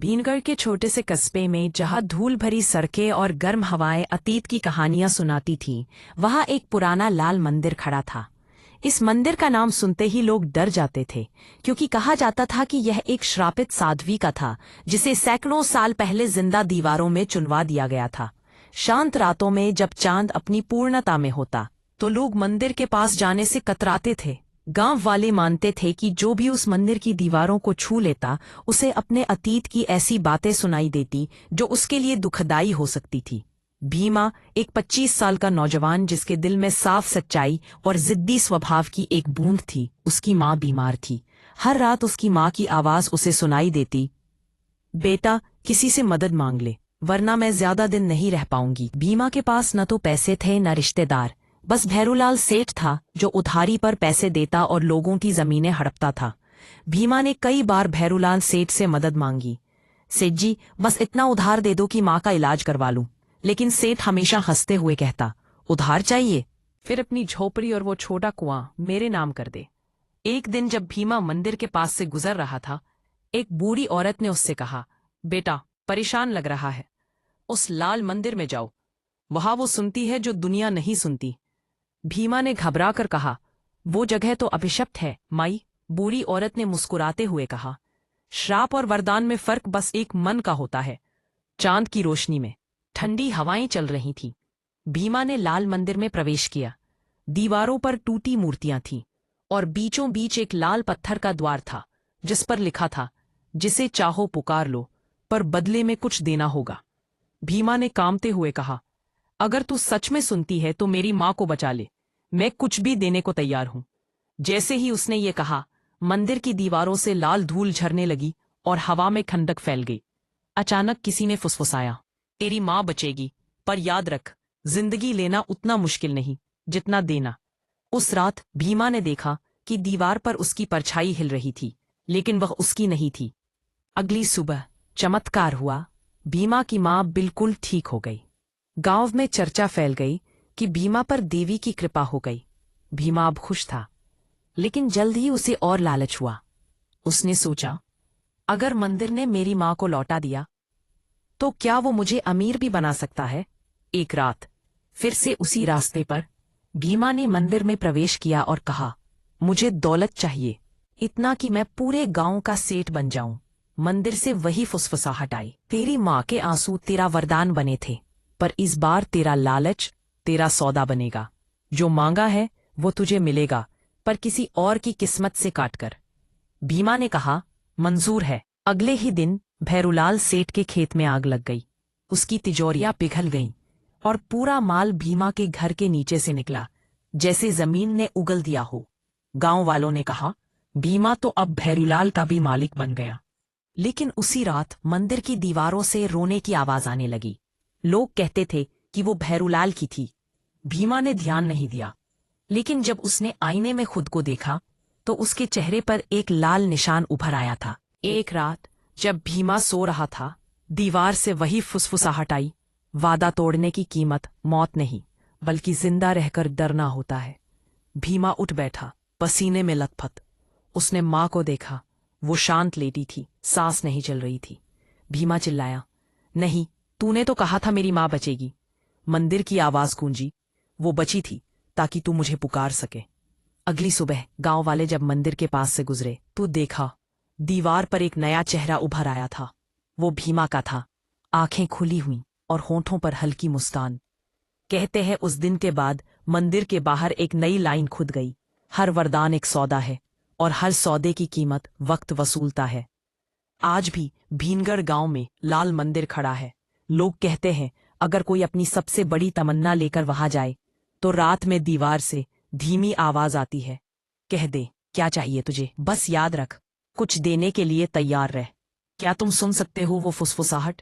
भीनगढ़ के छोटे से कस्बे में जहां धूल भरी सड़कें और गर्म हवाएं अतीत की कहानियां सुनाती थीं, वहां एक पुराना लाल मंदिर खड़ा था। इस मंदिर का नाम सुनते ही लोग डर जाते थे, क्योंकि कहा जाता था कि यह एक श्रापित साध्वी का था, जिसे सैकड़ों साल पहले जिंदा दीवारों में चुनवा दिया गया था। शांत रातों में जब चांद अपनी पूर्णता में होता, तो लोग मंदिर के पास जाने से कतराते थे। गांव वाले मानते थे कि जो भी उस मंदिर की दीवारों को छू लेता, उसे अपने अतीत की ऐसी बातें सुनाई देती जो उसके लिए दुखदाई हो सकती थी। भीमा, एक 25 साल का नौजवान जिसके दिल में साफ सच्चाई और जिद्दी स्वभाव की एक बूंद थी। उसकी माँ बीमार थी। हर रात उसकी माँ की आवाज उसे सुनाई देती, बेटा, किसी से मदद मांग ले, वरना मैं ज्यादा दिन नहीं रह पाऊंगी। भीमा के पास न तो पैसे थे न रिश्तेदार, बस भैरूलाल सेठ था जो उधारी पर पैसे देता और लोगों की जमीनें हड़पता था। भीमा ने कई बार भैरूलाल सेठ से मदद मांगी। सेठ जी, बस इतना उधार दे दो कि माँ का इलाज करवा लूं। लेकिन सेठ हमेशा हंसते हुए कहता, उधार चाहिए? फिर अपनी झोपड़ी और वो छोटा कुआं मेरे नाम कर दे। एक दिन जब भीमा मंदिर के पास से गुजर रहा था, एक बूढ़ी औरत ने उससे कहा, बेटा, परेशान लग रहा है, उस लाल मंदिर में जाओ, वहां वो सुनती है जो दुनिया नहीं सुनती। भीमा ने घबरा कर कहा, वो जगह तो अभिशप्त है माई। बूढ़ी औरत ने मुस्कुराते हुए कहा, श्राप और वरदान में फर्क बस एक मन का होता है। चांद की रोशनी में ठंडी हवाएं चल रही थीं। भीमा ने लाल मंदिर में प्रवेश किया। दीवारों पर टूटी मूर्तियां थीं और बीचों बीच एक लाल पत्थर का द्वार था, जिस पर लिखा था, जिसे चाहो पुकार लो, पर बदले में कुछ देना होगा। भीमा ने कांपते हुए कहा, अगर तू सच में सुनती है तो मेरी माँ को बचा ले, मैं कुछ भी देने को तैयार हूं। जैसे ही उसने ये कहा, मंदिर की दीवारों से लाल धूल झरने लगी और हवा में ठंडक फैल गई। अचानक किसी ने फुसफुसाया, तेरी माँ बचेगी, पर याद रख, जिंदगी लेना उतना मुश्किल नहीं जितना देना। उस रात भीमा ने देखा कि दीवार पर उसकी परछाई हिल रही थी, लेकिन वह उसकी नहीं थी। अगली सुबह चमत्कार हुआ। भीमा की माँ बिल्कुल ठीक हो गई। गांव में चर्चा फैल गई कि भीमा पर देवी की कृपा हो गई। भीमा अब खुश था, लेकिन जल्द ही उसे और लालच हुआ। उसने सोचा, अगर मंदिर ने मेरी माँ को लौटा दिया, तो क्या वो मुझे अमीर भी बना सकता है? एक रात फिर से उसी रास्ते पर भीमा ने मंदिर में प्रवेश किया और कहा, मुझे दौलत चाहिए, इतना कि मैं पूरे गांव का सेठ बन जाऊं। मंदिर से वही फुसफुसाहट आई, तेरी माँ के आंसू तेरा वरदान बने थे, पर इस बार तेरा लालच तेरा सौदा बनेगा। जो मांगा है वो तुझे मिलेगा, पर किसी और की किस्मत से काटकर। भीमा ने कहा, मंजूर है। अगले ही दिन भैरूलाल सेठ के खेत में आग लग गई। उसकी तिजोरियां पिघल गईं और पूरा माल भीमा के घर के नीचे से निकला, जैसे जमीन ने उगल दिया हो। गांव वालों ने कहा, भीमा तो अब भैरूलाल का भी मालिक बन गया। लेकिन उसी रात मंदिर की दीवारों से रोने की आवाज आने लगी। लोग कहते थे कि वो भैरूलाल की थी। भीमा ने ध्यान नहीं दिया, लेकिन जब उसने आईने में खुद को देखा, तो उसके चेहरे पर एक लाल निशान उभर आया था। एक रात जब भीमा सो रहा था, दीवार से वही फुसफुसाहट आई, वादा तोड़ने की कीमत मौत नहीं, बल्कि जिंदा रहकर डरना होता है। भीमा उठ बैठा, पसीने में लथपथ। उसने माँ को देखा, वो शांत लेटी थी, सांस नहीं चल रही थी। भीमा चिल्लाया, नहीं, तूने तो कहा था मेरी माँ बचेगी। मंदिर की आवाज गूंजी, वो बची थी ताकि तू मुझे पुकार सके। अगली सुबह गांव वाले जब मंदिर के पास से गुजरे, तो देखा, दीवार पर एक नया चेहरा उभर आया था। वो भीमा का था, आंखें खुली हुई और होंठों पर हल्की मुस्कान। कहते हैं उस दिन के बाद मंदिर के बाहर एक नई लाइन खुद गई, हर वरदान एक सौदा है और हर सौदे की कीमत वक्त वसूलता है। आज भी भीनगढ़ गांव में लाल मंदिर खड़ा है। लोग कहते हैं, अगर कोई अपनी सबसे बड़ी तमन्ना लेकर वहां जाए, तो रात में दीवार से धीमी आवाज आती है, कह दे क्या चाहिए तुझे, बस याद रख, कुछ देने के लिए तैयार रह। क्या तुम सुन सकते हो वो फुसफुसाहट?